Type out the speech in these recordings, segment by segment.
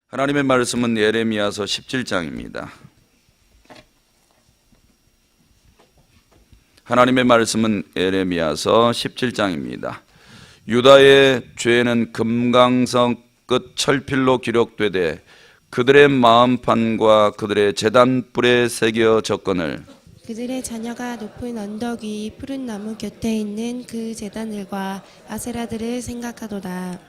하나님의 말씀은 예레미야서 17장입니다. 하나님의 말씀은 예레미야서 17장입니다. 유다의 죄는 금강석 끝 철필로 기록되되 그들의 마음판과 그들의 제단불에 새겨졌거늘 그들의 자녀가 높은 언덕 위 푸른 나무 곁에 있는 그 제단들과 아세라들을 생각하도다.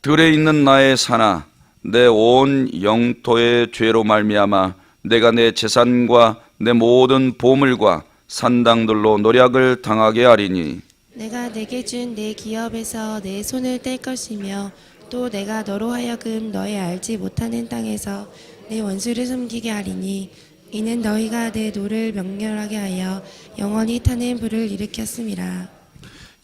들에 있는 나의 산아, 내 온 영토의 죄로 말미암아 내가 내 재산과 내 모든 보물과 산당들로 노략을 당하게 하리니 내가 내게 준 내 기업에서 내 손을 뗄 것이며 또 내가 너로 하여금 너의 알지 못하는 땅에서 내 원수를 섬기게 하리니 이는 너희가 내 노를 맹렬하게 하여 영원히 타는 불을 일으켰음이라.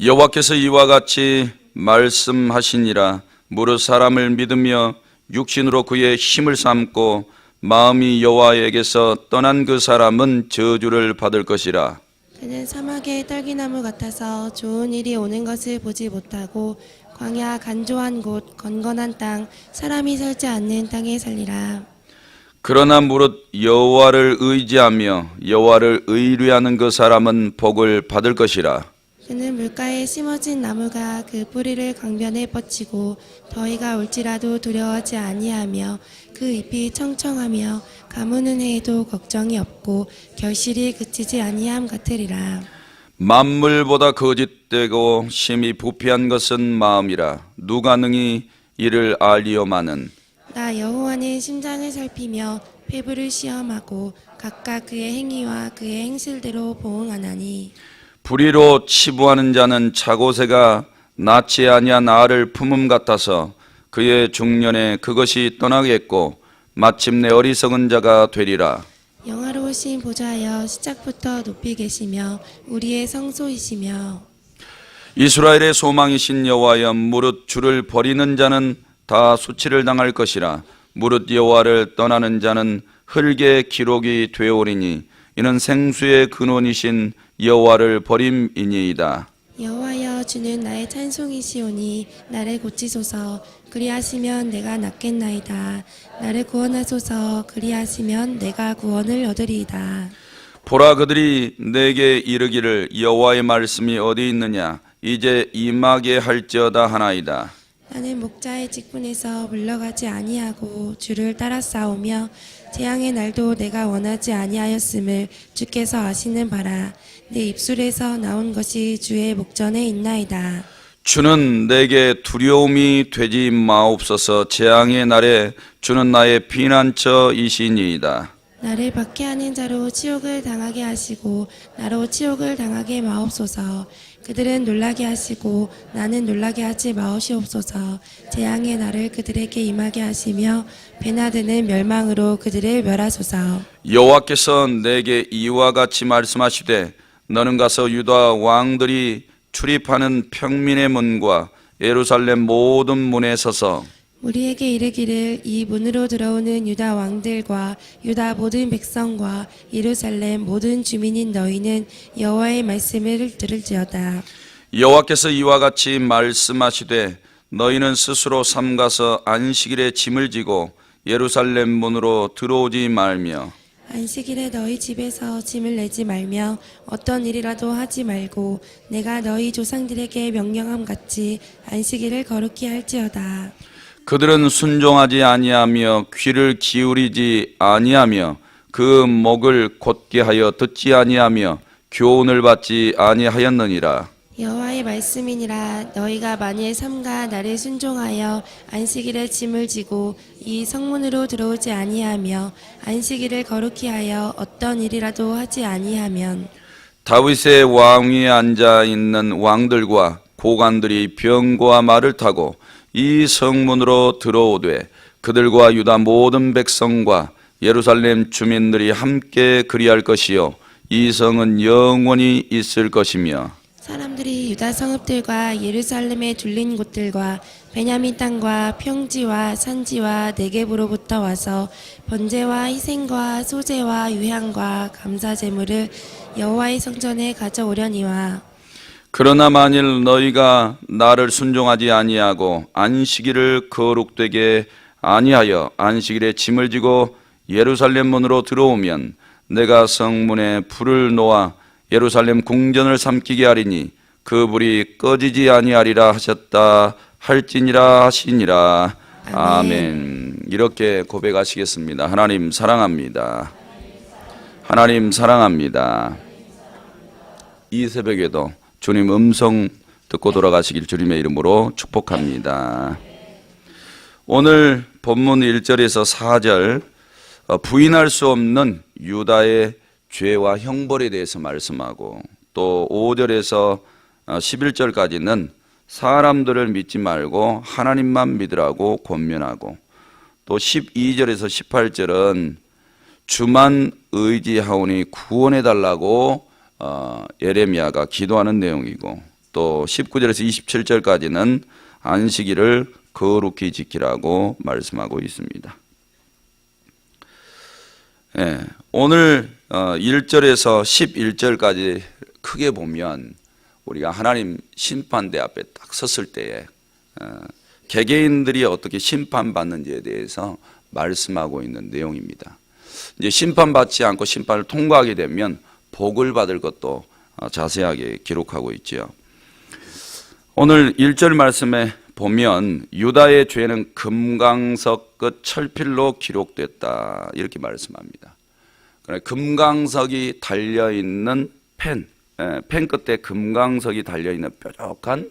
여호와께서 이와 같이 말씀하시니라. 무릇 사람을 믿으며 육신으로 그의 힘을 삼고 마음이 여호와에게서 떠난 그 사람은 저주를 받을 것이라. 그는 사막의 떨기나무 같아서 좋은 일이 오는 것을 보지 못하고 광야 간조한 곳 건건한 땅 사람이 살지 않는 땅에 살리라. 그러나 무릇 여호와를 의지하며 여호와를 의뢰하는 그 사람은 복을 받을 것이라. 그는 물가에 심어진 나무가 그 뿌리를 강변에 뻗치고 더위가 올지라도 두려워하지 아니하며 그 잎이 청청하며 가무는 해에도 걱정이 없고 결실이 그치지 아니함 같으리라. 만물보다 거짓되고 심히 부패한 것은 마음이라. 누가 능히 이를 알리오마는. 나 여호와는 심장을 살피며 폐부를 시험하고 각각 그의 행위와 그의 행실대로 보응하나니 불의로 치부하는 자는 차고새가 낳지 아니한 알을 품음 같아서 그의 중년에 그것이 떠나겠고 마침내 어리석은 자가 되리라. 영화로우신 보좌하여 시작부터 높이 계시며 우리의 성소이시며 이스라엘의 소망이신 여호와여, 무릇 주를 버리는 자는 다 수치를 당할 것이라. 무릇 여호와를 떠나는 자는 흙의 기록이 되오리니 이는 생수의 근원이신 여호와를 버림이니이다. 여호와여, 주는 나의 찬송이시오니 나를 고치소서. 그리하시면 내가 낫겠나이다. 나를 구원하소서. 그리하시면 내가 구원을 얻으리이다. 보라, 그들이 내게 이르기를 여호와의 말씀이 어디 있느냐, 이제 임하게 할지어다 하나이다. 나는 목자의 직분에서 물러가지 아니하고 주를 따라 싸우며 재앙의 날도 내가 원하지 아니하였음을 주께서 아시는 바라. 내 입술에서 나온 것이 주의 목전에 있나이다. 주는 내게 두려움이 되지 마옵소서. 재앙의 날에 주는 나의 피난처이시니이다. 나를 박해하는 자로 치욕을 당하게 하시고 나로 치욕을 당하게 마옵소서. 그들은 놀라게 하시고 나는 놀라게 하지 마옵시옵소서. 재앙의 날을 그들에게 임하게 하시며 베나드는 멸망으로 그들을 멸하소서. 여호와께서 내게 이와 같이 말씀하시되 너는 가서 유다 왕들이 출입하는 평민의 문과 예루살렘 모든 문에 서서 우리에게 이르기를 이 문으로 들어오는 유다 왕들과 유다 모든 백성과 예루살렘 모든 주민인 너희는 여호와의 말씀을 들을지어다. 여호와께서 이와 같이 말씀하시되 너희는 스스로 삼가서 안식일에 짐을 지고 예루살렘 문으로 들어오지 말며 안식일에 너희 집에서 짐을 내지 말며 어떤 일이라도 하지 말고 내가 너희 조상들에게 명령함 같이 안식일을 거룩히 할지어다. 그들은 순종하지 아니하며 귀를 기울이지 아니하며 그 목을 곧게 하여 듣지 아니하며 교훈을 받지 아니하였느니라. 여호와의 말씀이니라. 너희가 만일 삼가 나를 순종하여 안식일에 짐을 지고 이 성문으로 들어오지 아니하며 안식일을 거룩히 하여 어떤 일이라도 하지 아니하면 다윗의 왕위에 앉아 있는 왕들과 고관들이 병거와 말을 타고 이 성문으로 들어오되 그들과 유다 모든 백성과 예루살렘 주민들이 함께 그리할 것이요 이 성은 영원히 있을 것이며 사람들이 유다 성읍들과 예루살렘에 둘린 곳들과 베냐민 땅과 평지와 산지와 네겝으로부터 와서 번제와 희생과 소제와 유향과 감사 제물을 여호와의 성전에 가져오려니와 그러나 만일 너희가 나를 순종하지 아니하고 안식일을 거룩되게 아니하여 안식일에 짐을 지고 예루살렘 문으로 들어오면 내가 성문에 불을 놓아 예루살렘 궁전을 삼키게 하리니 그 불이 꺼지지 아니하리라 하셨다 할지니라 하시니라. 아멘. 이렇게 고백하시겠습니다. 하나님 사랑합니다. 하나님 사랑합니다. 이 새벽에도 주님 음성 듣고 돌아가시길 주님의 이름으로 축복합니다. 오늘 본문 1절에서 4절 부인할 수 없는 유다의 죄와 형벌에 대해서 말씀하고, 또 5절에서 11절까지는 사람들을 믿지 말고 하나님만 믿으라고 권면하고, 또 12절에서 18절은 주만 의지하오니 구원해달라고 예레미야가 기도하는 내용이고, 또 19절에서 27절까지는 안식일을 거룩히 지키라고 말씀하고 있습니다. 오늘 1절에서 11절까지 크게 보면 우리가 하나님 심판대 앞에 딱 섰을 때에 개개인들이 어떻게 심판받는지에 대해서 말씀하고 있는 내용입니다. 이제 심판받지 않고 심판을 통과하게 되면 복을 받을 것도 자세하게 기록하고 있죠. 오늘 1절 말씀에 보면 유다의 죄는 금강석 끝 철필로 기록됐다 이렇게 말씀합니다. 금강석이 달려있는 펜 끝에 금강석이 달려있는 뾰족한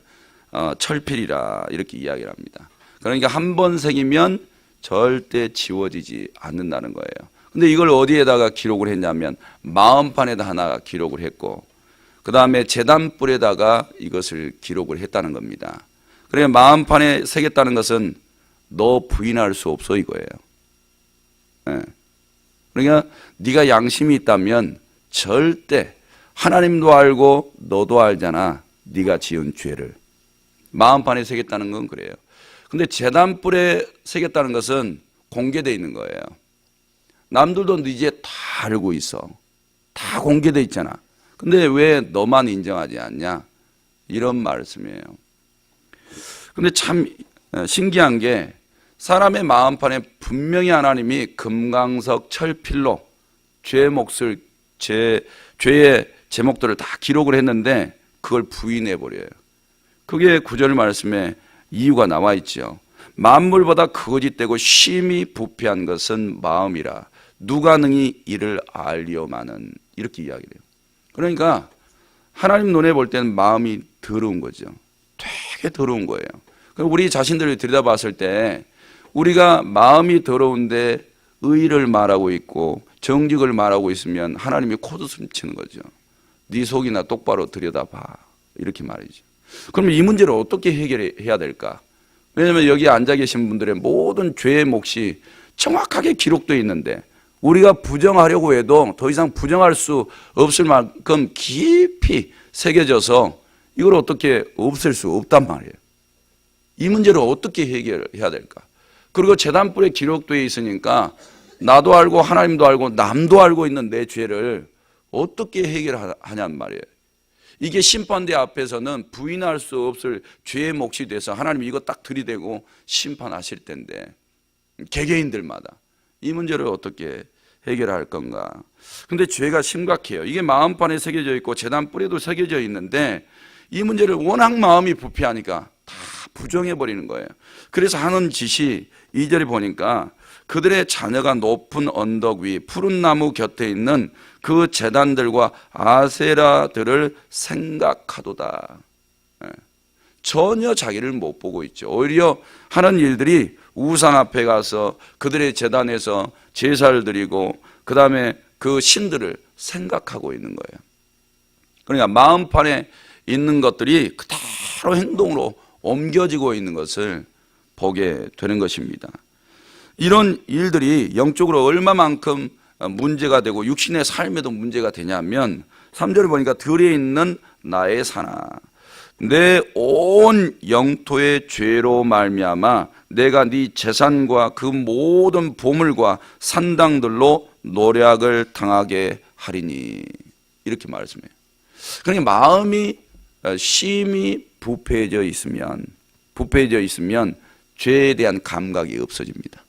철필이라 이렇게 이야기를 합니다. 그러니까 한 번 새기면 절대 지워지지 않는다는 거예요. 근데 이걸 어디에다가 기록을 했냐면 마음판에다 하나 기록을 했고, 그 다음에 제단불에다가 이것을 기록을 했다는 겁니다. 그러니까 마음판에 새겼다는 것은 너 부인할 수 없어 이거예요. 그러니까 네가 양심이 있다면 절대, 하나님도 알고 너도 알잖아, 네가 지은 죄를. 마음판에 새겼다는 건 그래요. 근데 제단불에 새겼다는 것은 공개되어 있는 거예요. 남들도 네 죄 다 알고 있어. 다 공개되어 있잖아. 근데 왜 너만 인정하지 않냐? 이런 말씀이에요. 근데 참 신기한 게 사람의 마음판에 분명히 하나님이 금강석 철필로 죄의 제목들을 다 기록을 했는데 그걸 부인해 버려요. 그게 9절 말씀에 이유가 나와 있죠. 만물보다 거짓되고 심히 부패한 것은 마음이라 누가 능히 이를 알리오마는, 이렇게 이야기를 해요. 그러니까 하나님 눈에 볼 때는 마음이 더러운 거죠. 되게 더러운 거예요. 우리 자신들을 들여다봤을 때 우리가 마음이 더러운데 의를 말하고 있고 정직을 말하고 있으면 하나님이 코웃음 치는 거죠. 네 속이나 똑바로 들여다봐, 이렇게 말이죠. 그럼 이 문제를 어떻게 해결해야 될까? 왜냐하면 여기 앉아 계신 분들의 모든 죄의 몫이 정확하게 기록되어 있는데 우리가 부정하려고 해도 더 이상 부정할 수 없을 만큼 깊이 새겨져서 이걸 어떻게 없앨 수 없단 말이에요. 이 문제를 어떻게 해결해야 될까? 그리고 제단불에 기록되어 있으니까 나도 알고 하나님도 알고 남도 알고 있는 내 죄를 어떻게 해결하냔 말이에요. 이게 심판대 앞에서는 부인할 수 없을 죄의 몫이 돼서 하나님이 이거 딱 들이대고 심판하실 텐데 개개인들마다 이 문제를 어떻게 해결할 건가? 근데 죄가 심각해요. 이게 마음판에 새겨져 있고 제단불에도 새겨져 있는데 이 문제를 워낙 마음이 부패하니까 다 부정해버리는 거예요. 그래서 하는 짓이 2절에 보니까 그들의 자녀가 높은 언덕 위 푸른 나무 곁에 있는 그 제단들과 아세라들을 생각하도다. 전혀 자기를 못 보고 있죠. 오히려 하는 일들이 우상 앞에 가서 그들의 제단에서 제사를 드리고 그 다음에 그 신들을 생각하고 있는 거예요. 그러니까 마음판에 있는 것들이 그대로 행동으로 옮겨지고 있는 것을 보게 되는 것입니다. 이런 일들이 영적으로 얼마만큼 문제가 되고 육신의 삶에도 문제가 되냐면 3절을 보니까 들에 있는 나의 산아, 내 온 영토의 죄로 말미암아 내가 네 재산과 그 모든 보물과 산당들로 노략을 당하게 하리니, 이렇게 말씀해요. 그러니까 마음이 심히 부패해져 있으면 죄에 대한 감각이 없어집니다.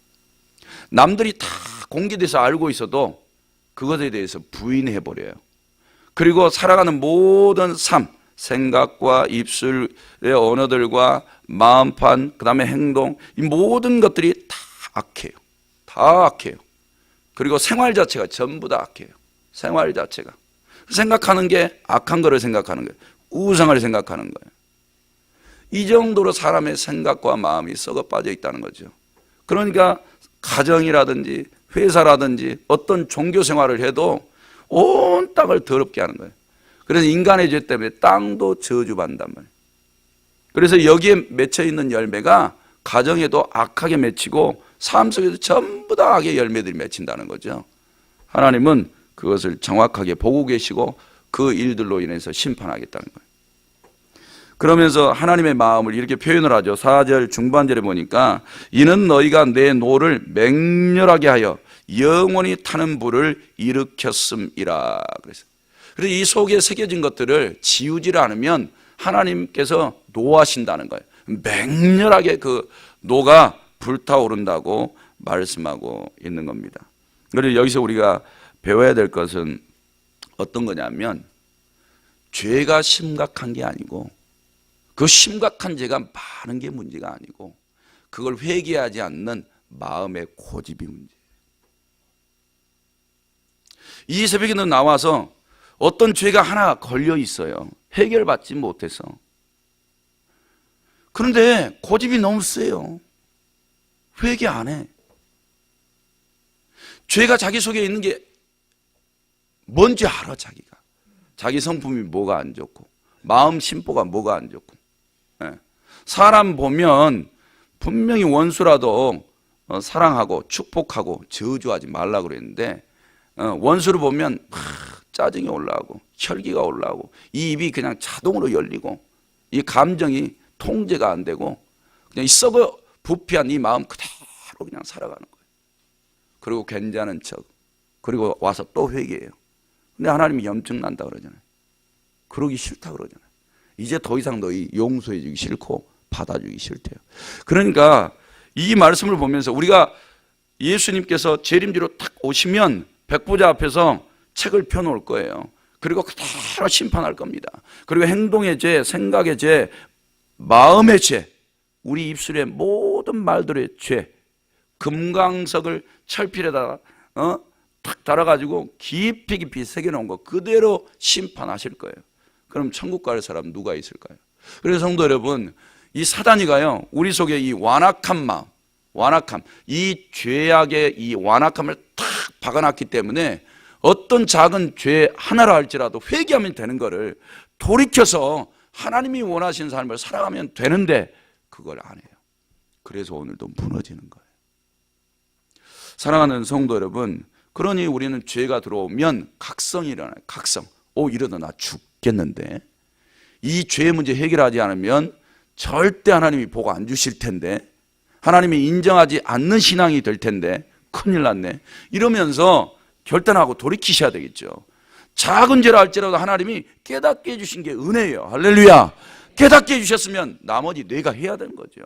남들이 다 공개돼서 알고 있어도 그것에 대해서 부인해버려요. 그리고 살아가는 모든 삶, 생각과 입술의 언어들과 마음판, 그 다음에 행동, 이 모든 것들이 다 악해요. 다 악해요. 그리고 생활 자체가 전부 다 악해요. 생활 자체가. 생각하는 게 악한 거를 생각하는 거예요. 우상을 생각하는 거예요. 이 정도로 사람의 생각과 마음이 썩어 빠져 있다는 거죠. 그러니까 가정이라든지 회사라든지 어떤 종교 생활을 해도 온 땅을 더럽게 하는 거예요. 그래서 인간의 죄 때문에 땅도 저주받는단 말이에요. 그래서 여기에 맺혀 있는 열매가 가정에도 악하게 맺히고 삶 속에도 전부 다 악의 열매들이 맺힌다는 거죠. 하나님은 그것을 정확하게 보고 계시고 그 일들로 인해서 심판하겠다는 거예요. 그러면서 하나님의 마음을 이렇게 표현을 하죠. 4절 중반절에 보니까 이는 너희가 내 노를 맹렬하게 하여 영원히 타는 불을 일으켰음이라 그랬어요. 그래서 이 속에 새겨진 것들을 지우지를 않으면 하나님께서 노하신다는 거예요. 맹렬하게 그 노가 불타오른다고 말씀하고 있는 겁니다. 그래서 여기서 우리가 배워야 될 것은 어떤 거냐면 죄가 심각한 게 아니고 그 심각한 죄가 많은 게 문제가 아니고 그걸 회개하지 않는 마음의 고집이 문제예요. 이 새벽에는 나와서 어떤 죄가 하나 걸려 있어요. 해결받지 못해서. 그런데 고집이 너무 세요. 회개 안 해. 죄가 자기 속에 있는 게 뭔지 알아, 자기가. 자기 성품이 뭐가 안 좋고 마음 심보가 뭐가 안 좋고. 사람 보면 분명히 원수라도 사랑하고 축복하고 저주하지 말라고 그랬는데 원수를 보면 짜증이 올라오고 혈기가 올라오고 이 입이 그냥 자동으로 열리고 이 감정이 통제가 안 되고 그냥 이 썩어 부패한 이 마음 그대로 그냥 살아가는 거예요. 그리고 괜찮은 척 그리고 와서 또 회개해요. 근데 하나님이 염증 난다 그러잖아요. 그러기 싫다 그러잖아요. 이제 더 이상 너희 용서해 주기 싫고 받아주기 싫대요. 그러니까 이 말씀을 보면서 우리가 예수님께서 재림지로 딱 오시면 백보자 앞에서 책을 펴놓을 거예요. 그리고 그대로 심판할 겁니다. 그리고 행동의 죄, 생각의 죄, 마음의 죄, 우리 입술의 모든 말들의 죄, 금강석을 철필에다가 탁 달아가지고 깊이 깊이 새겨놓은 거 그대로 심판하실 거예요. 그럼 천국 갈 사람 누가 있을까요? 그래서 성도 여러분, 이 사단이가요 우리 속에 이 완악한 마음, 완악함, 이 죄악의 이 완악함을 탁 박아놨기 때문에 어떤 작은 죄 하나라 할지라도 회개하면 되는 거를 돌이켜서 하나님이 원하시는 삶을 살아가면 되는데 그걸 안 해요. 그래서 오늘도 무너지는 거예요. 사랑하는 성도 여러분, 그러니 우리는 죄가 들어오면 각성이 일어나요. 각성. 이러다 나 죽겠는데 이 죄의 문제 해결하지 않으면 절대 하나님이 복 안 주실 텐데 하나님이 인정하지 않는 신앙이 될 텐데 큰일 났네. 이러면서 결단하고 돌이키셔야 되겠죠. 작은 죄라 할지라도 하나님이 깨닫게 해주신 게 은혜예요. 할렐루야. 깨닫게 해주셨으면 나머지 내가 해야 되는 거죠.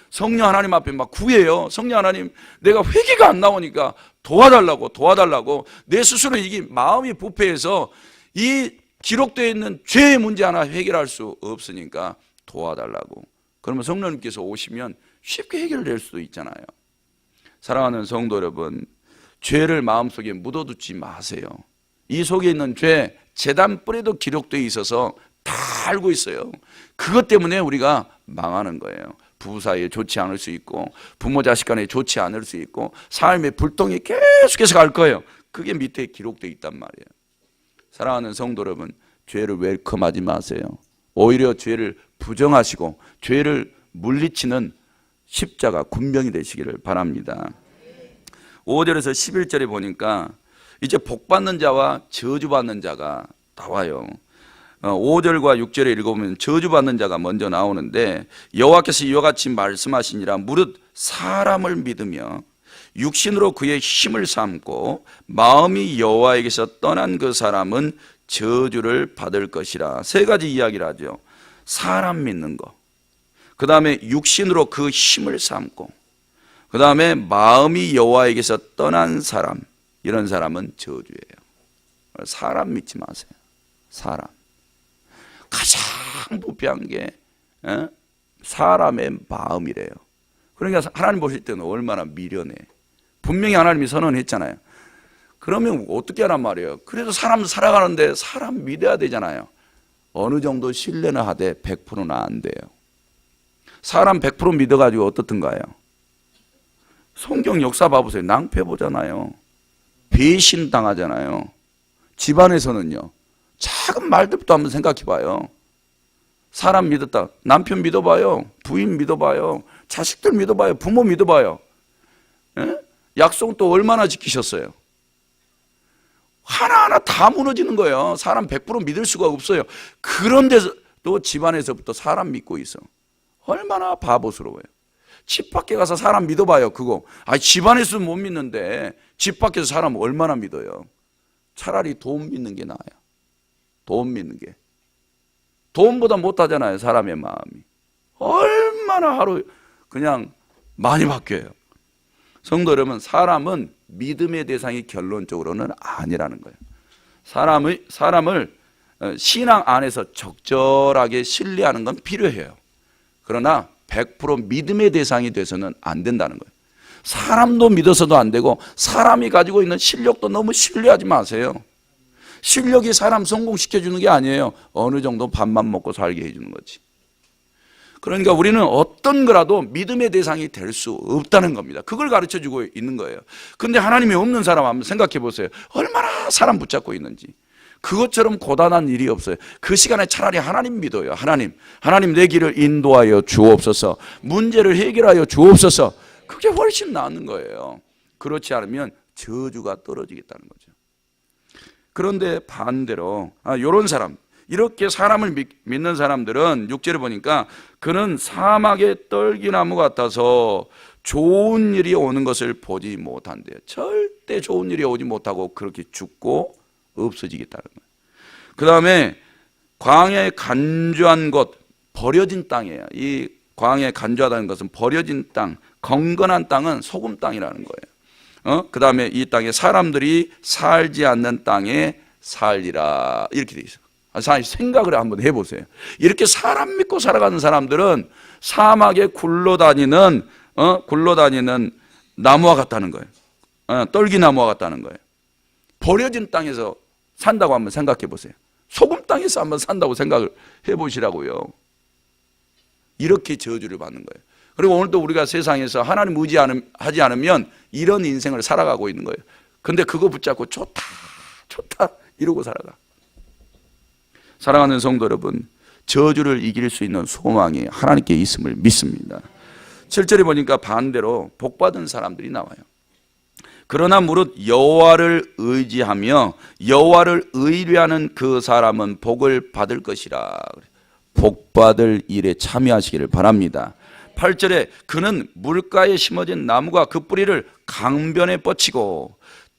성령 하나님 앞에 막 구해요. 성령 하나님, 내가 회개가 안 나오니까 도와달라고 내 스스로 이게 마음이 부패해서 이 기록되어 있는 죄의 문제 하나 해결할 수 없으니까 도와달라고. 그러면 성령님께서 오시면 쉽게 해결될 수도 있잖아요. 사랑하는 성도 여러분, 죄를 마음속에 묻어두지 마세요. 이 속에 있는 죄, 제단불에도 기록되어 있어서 다 알고 있어요. 그것 때문에 우리가 망하는 거예요. 부부 사이에 좋지 않을 수 있고 부모 자식 간에 좋지 않을 수 있고 삶의 불똥이 계속해서 갈 거예요. 그게 밑에 기록되어 있단 말이에요. 사랑하는 성도 여러분, 죄를 웰컴하지 마세요. 오히려 죄를 부정하시고 죄를 물리치는 십자가 군병이 되시기를 바랍니다. 5절에서 11절에 보니까 이제 복받는 자와 저주받는 자가 나와요. 5절과 6절에 읽어보면 저주받는 자가 먼저 나오는데 여호와께서 이와 같이 말씀하시니라 무릇 사람을 믿으며 육신으로 그의 힘을 삼고 마음이 여호와에게서 떠난 그 사람은 저주를 받을 것이라. 세 가지 이야기를 하죠. 사람 믿는 거, 그 다음에 육신으로 그 힘을 삼고, 그 다음에 마음이 여호와에게서 떠난 사람, 이런 사람은 저주예요. 사람 믿지 마세요. 사람. 가장 부패한 게 사람의 마음이래요. 그러니까 하나님 보실 때는 얼마나 미련해. 분명히 하나님이 선언했잖아요. 그러면 어떻게 하란 말이에요. 그래도 사람 살아가는데 사람 믿어야 되잖아요. 어느 정도 신뢰는 하되 100%는 안 돼요. 사람 100% 믿어가지고 어떻든가요? 성경 역사 봐보세요. 낭패 보잖아요. 배신 당하잖아요. 집안에서는요. 작은 말들부터 한번 생각해 봐요. 사람 믿었다. 남편 믿어봐요. 부인 믿어봐요. 자식들 믿어봐요. 부모 믿어봐요. 예? 약속 또 얼마나 지키셨어요? 하나하나 다 무너지는 거예요. 사람 100% 믿을 수가 없어요. 그런데도 집안에서부터 사람 믿고 있어. 얼마나 바보스러워요. 집 밖에 가서 사람 믿어봐요. 그거. 집안에서 못 믿는데 집 밖에서 사람 얼마나 믿어요. 차라리 돈 믿는 게 나아요. 돈 믿는 게. 돈보다 못하잖아요. 사람의 마음이. 얼마나 하루 그냥 많이 바뀌어요. 성도 여러분, 사람은 믿음의 대상이 결론적으로는 아니라는 거예요. 사람을 신앙 안에서 적절하게 신뢰하는 건 필요해요. 그러나 100% 믿음의 대상이 돼서는 안 된다는 거예요. 사람도 믿어서도 안 되고 사람이 가지고 있는 실력도 너무 신뢰하지 마세요. 실력이 사람 성공시켜주는 게 아니에요. 어느 정도 밥만 먹고 살게 해주는 거지. 그러니까 우리는 어떤 거라도 믿음의 대상이 될 수 없다는 겁니다. 그걸 가르쳐주고 있는 거예요. 그런데 하나님이 없는 사람 한번 생각해 보세요. 얼마나 사람 붙잡고 있는지. 그것처럼 고단한 일이 없어요. 그 시간에 차라리 하나님 믿어요. 하나님 내 길을 인도하여 주옵소서. 문제를 해결하여 주옵소서. 그게 훨씬 나은 거예요. 그렇지 않으면 저주가 떨어지겠다는 거죠. 그런데 반대로 이런 사람, 이렇게 사람을 믿는 사람들은 6절에 보니까 그는 사막의 떨기나무 같아서 좋은 일이 오는 것을 보지 못한대요. 절대 좋은 일이 오지 못하고 그렇게 죽고 없어지겠다는 거예요. 그 다음에 광야에 간주한 것, 버려진 땅이에요. 이 광야에 간주하다는 것은 버려진 땅, 건건한 땅은 소금 땅이라는 거예요. 그 다음에 이 땅에 사람들이 살지 않는 땅에 살리라, 이렇게 돼 있어요. 생각을 한번 해보세요. 이렇게 사람 믿고 살아가는 사람들은 사막에 굴러다니는 나무와 같다는 거예요. 떨기나무와 같다는 거예요. 버려진 땅에서 산다고 한번 생각해 보세요. 소금 땅에서 한번 산다고 생각을 해보시라고요. 이렇게 저주를 받는 거예요. 그리고 오늘도 우리가 세상에서 하나님 의지하지 않으면 이런 인생을 살아가고 있는 거예요. 근데 그거 붙잡고 좋다 이러고 살아가. 사랑하는 성도 여러분, 저주를 이길 수 있는 소망이 하나님께 있음을 믿습니다. 7절에 보니까 반대로 복받은 사람들이 나와요. 그러나 무릇 여호와를 의지하며 여호와를 의뢰하는 그 사람은 복을 받을 것이라. 복받을 일에 참여하시기를 바랍니다. 8절에 그는 물가에 심어진 나무가 그 뿌리를 강변에 뻗치고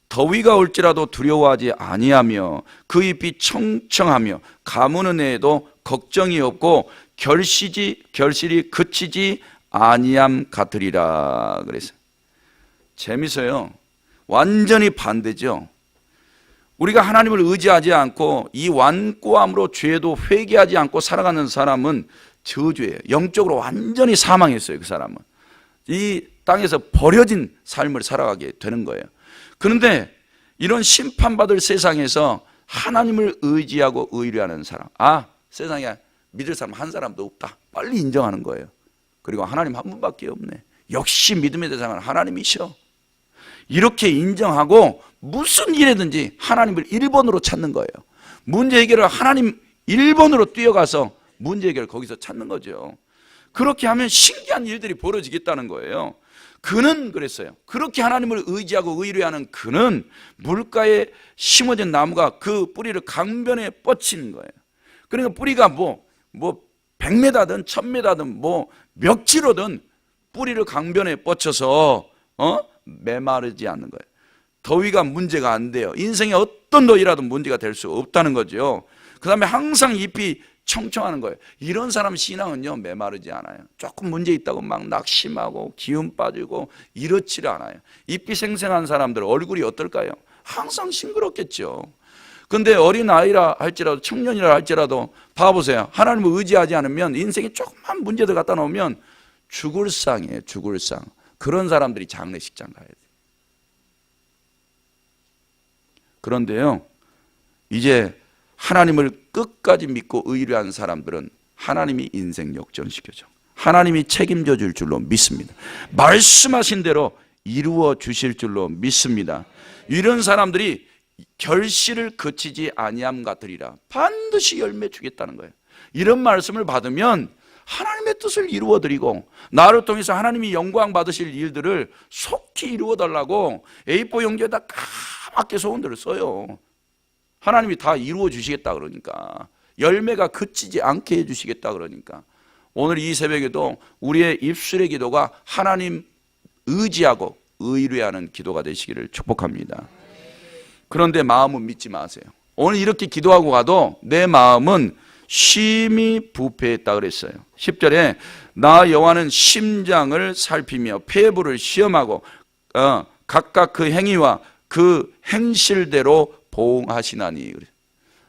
더위가 올지라도 두려워하지 아니하며 그 잎이 청청하며 가무는 해에도 걱정이 없고 결실이 그치지 아니함 같으리라. 그래서 재밌어요. 완전히 반대죠. 우리가 하나님을 의지하지 않고 이 완고함으로 죄도 회개하지 않고 살아가는 사람은 저주예요. 영적으로 완전히 사망했어요. 그 사람은 이 땅에서 버려진 삶을 살아가게 되는 거예요. 그런데 이런 심판받을 세상에서 하나님을 의지하고 의뢰하는 사람, 세상에 믿을 사람 한 사람도 없다, 빨리 인정하는 거예요. 그리고 하나님 한 분밖에 없네, 역시 믿음의 대상은 하나님이셔, 이렇게 인정하고 무슨 일이든지 하나님을 1번으로 찾는 거예요. 문제 해결을 하나님 1번으로 뛰어가서 문제 해결을 거기서 찾는 거죠. 그렇게 하면 신기한 일들이 벌어지겠다는 거예요. 그는 그랬어요. 그렇게 하나님을 의지하고 의뢰하는 그는 물가에 심어진 나무가 그 뿌리를 강변에 뻗치는 거예요. 그러니까 뿌리가 뭐 100m든 1000m든 몇 킬로든 뿌리를 강변에 뻗쳐서 메마르지 않는 거예요. 더위가 문제가 안 돼요. 인생에 어떤 더위라도 문제가 될 수 없다는 거죠. 그 다음에 항상 잎이 청청하는 거예요. 이런 사람 신앙은요 메마르지 않아요. 조금 문제 있다고 막 낙심하고 기운 빠지고 이렇지를 않아요. 잎이 생생한 사람들 얼굴이 어떨까요? 항상 싱그럽겠죠. 근데 어린아이라 할지라도 청년이라 할지라도 봐보세요. 하나님을 의지하지 않으면 인생에 조금만 문제들 갖다 놓으면 죽을 상이에요. 죽을 상. 그런 사람들이 장례식장 가야 돼요. 그런데요 이제 하나님을 끝까지 믿고 의뢰한 사람들은 하나님이 인생 역전시켜줘. 하나님이 책임져 줄 줄로 믿습니다. 말씀하신 대로 이루어 주실 줄로 믿습니다. 이런 사람들이 결실을 그치지 아니함 같으리라. 반드시 열매 주겠다는 거예요. 이런 말씀을 받으면 하나님의 뜻을 이루어 드리고 나를 통해서 하나님이 영광 받으실 일들을 속히 이루어 달라고 A4 용지에다 까맣게 소원들을 써요. 하나님이 다 이루어 주시겠다 그러니까, 열매가 그치지 않게 해 주시겠다 그러니까, 오늘 이 새벽에도 우리의 입술의 기도가 하나님 의지하고 의뢰하는 기도가 되시기를 축복합니다. 그런데 마음은 믿지 마세요. 오늘 이렇게 기도하고 가도 내 마음은 심히 부패했다 그랬어요. 10절에 나 여호와는 심장을 살피며 폐부를 시험하고 각각 그 행위와 그 행실대로 보응하시나니.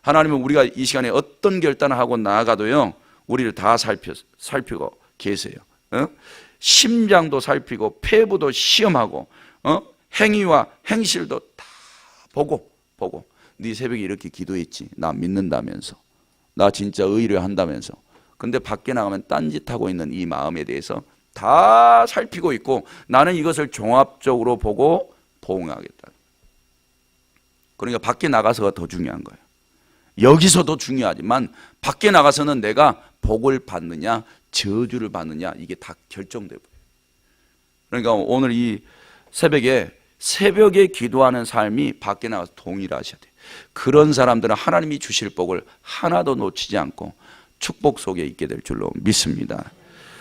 하나님은 우리가 이 시간에 어떤 결단을 하고 나아가도요 우리를 다 살피고 계세요. 심장도 살피고 폐부도 시험하고 행위와 행실도 다 보고 네 새벽에 이렇게 기도했지, 나 믿는다면서, 나 진짜 의뢰한다면서. 근데 밖에 나가면 딴짓하고 있는 이 마음에 대해서 다 살피고 있고 나는 이것을 종합적으로 보고 보응하겠다. 그러니까 밖에 나가서가 더 중요한 거예요. 여기서도 중요하지만 밖에 나가서는 내가 복을 받느냐 저주를 받느냐 이게 다 결정되고. 그러니까 오늘 이 새벽에 기도하는 삶이 밖에 나가서 동일하셔야 돼요. 그런 사람들은 하나님이 주실 복을 하나도 놓치지 않고 축복 속에 있게 될 줄로 믿습니다.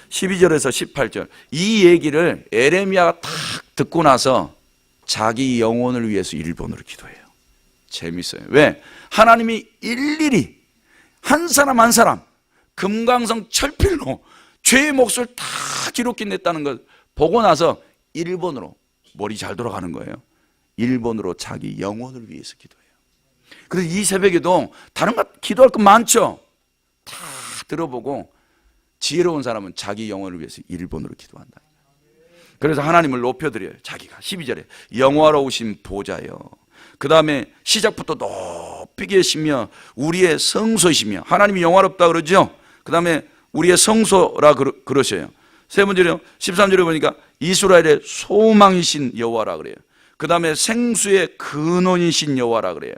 12절에서 18절 이 얘기를 에레미야가 딱 듣고 나서 자기 영혼을 위해서 일본어로 기도해요. 재밌어요. 왜? 하나님이 일일이 한 사람 한 사람 금강성 철필로 죄의 몫을 다 기록해 냈다는 걸 보고 나서 일본어로 머리 잘 돌아가는 거예요. 일본어로 자기 영혼을 위해서 기도해요. 그래서 이 새벽에도 다른 것 기도할 것 많죠. 다 들어보고 지혜로운 사람은 자기 영혼을 위해서 일본어로 기도한다. 그래서 하나님을 높여드려요. 자기가 12절에 영화로우신 보좌여. 그 다음에 시작부터 높이 계시며 우리의 성소이시며, 하나님이 영화롭다 그러죠. 그 다음에 우리의 성소라 그러셔요. 세 번째로 13절에 보니까 이스라엘의 소망이신 여호와라 그래요. 그 다음에 생수의 근원이신 여호와라 그래요.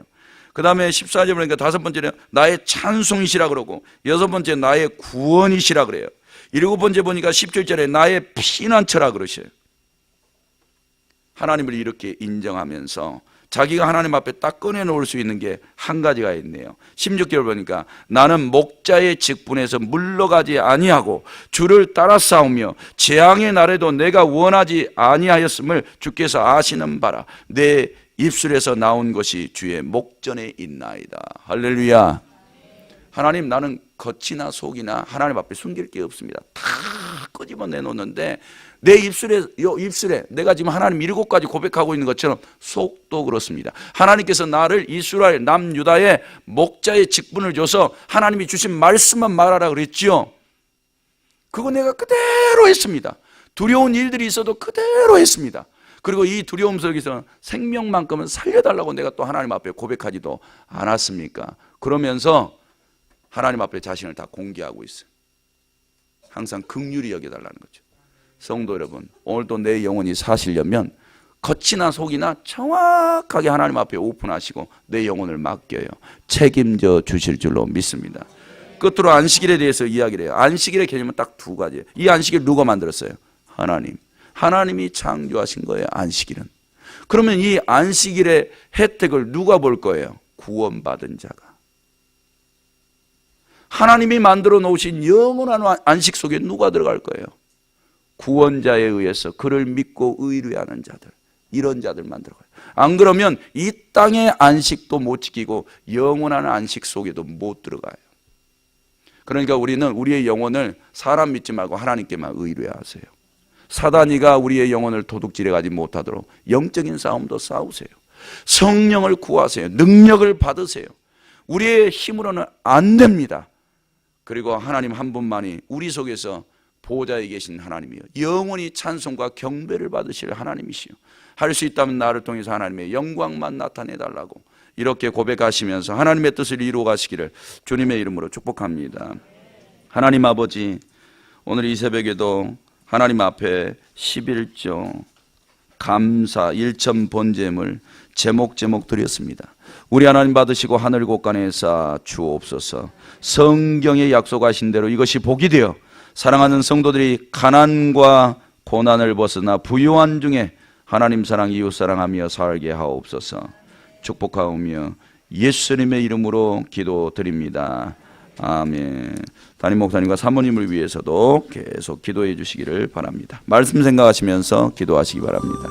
그 다음에 14절에 보니까 다섯 번째는 나의 찬송이시라 그러고, 여섯 번째 나의 구원이시라 그래요. 일곱 번째 보니까 17절에 나의 피난처라 그러셔요. 하나님을 이렇게 인정하면서 자기가 하나님 앞에 딱 꺼내놓을 수 있는 게 한 가지가 있네요. 16절 보니까 나는 목자의 직분에서 물러가지 아니하고 주를 따라 싸우며 재앙의 날에도 내가 원하지 아니하였음을 주께서 아시는 바라. 내 입술에서 나온 것이 주의 목전에 있나이다. 할렐루야. 하나님, 나는 겉이나 속이나 하나님 앞에 숨길 게 없습니다. 다 끄집어 내놓는데 내 입술에 내가 지금 하나님 7가지 고백하고 있는 것처럼 속도 그렇습니다. 하나님께서 나를 이스라엘 남유다의 목자의 직분을 줘서 하나님이 주신 말씀만 말하라 그랬지요. 그거 내가 그대로 했습니다. 두려운 일들이 있어도 그대로 했습니다. 그리고 이 두려움 속에서 생명만큼은 살려달라고 내가 또 하나님 앞에 고백하지도 않았습니까? 그러면서 하나님 앞에 자신을 다 공개하고 있어요. 항상 긍휼히 여겨달라는 거죠. 성도 여러분, 오늘도 내 영혼이 사시려면 겉이나 속이나 정확하게 하나님 앞에 오픈하시고 내 영혼을 맡겨요. 책임져 주실 줄로 믿습니다. 끝으로 안식일에 대해서 이야기를 해요. 안식일의 개념은 딱 두 가지예요. 이 안식일 누가 만들었어요? 하나님. 하나님이 창조하신 거예요, 안식일은. 그러면 이 안식일의 혜택을 누가 볼 거예요? 구원받은 자가. 하나님이 만들어 놓으신 영원한 안식 속에 누가 들어갈 거예요? 구원자에 의해서 그를 믿고 의뢰하는 자들, 이런 자들만 들어가요. 안 그러면 이 땅의 안식도 못 지키고 영원한 안식 속에도 못 들어가요. 그러니까 우리는 우리의 영혼을 사람 믿지 말고 하나님께만 의뢰하세요. 사단이가 우리의 영혼을 도둑질해 가지 못하도록 영적인 싸움도 싸우세요. 성령을 구하세요. 능력을 받으세요. 우리의 힘으로는 안 됩니다. 그리고 하나님 한 분만이 우리 속에서 보좌에 계신 하나님이요, 영원히 찬송과 경배를 받으실 하나님이시요, 할 수 있다면 나를 통해서 하나님의 영광만 나타내달라고 이렇게 고백하시면서 하나님의 뜻을 이루어 가시기를 주님의 이름으로 축복합니다. 하나님 아버지, 오늘 이 새벽에도 하나님 앞에 11조 감사 일천 번제물 제목 드렸습니다. 우리 하나님 받으시고 하늘 곳간에 쌓아 주옵소서. 성경에 약속하신 대로 이것이 복이 되어 사랑하는 성도들이 가난과 고난을 벗어나 부유한 중에 하나님 사랑 이웃 사랑하며 살게 하옵소서. 축복하오며 예수님의 이름으로 기도드립니다. 아멘. 담임 목사님과 사모님을 위해서도 계속 기도해 주시기를 바랍니다. 말씀 생각하시면서 기도하시기 바랍니다.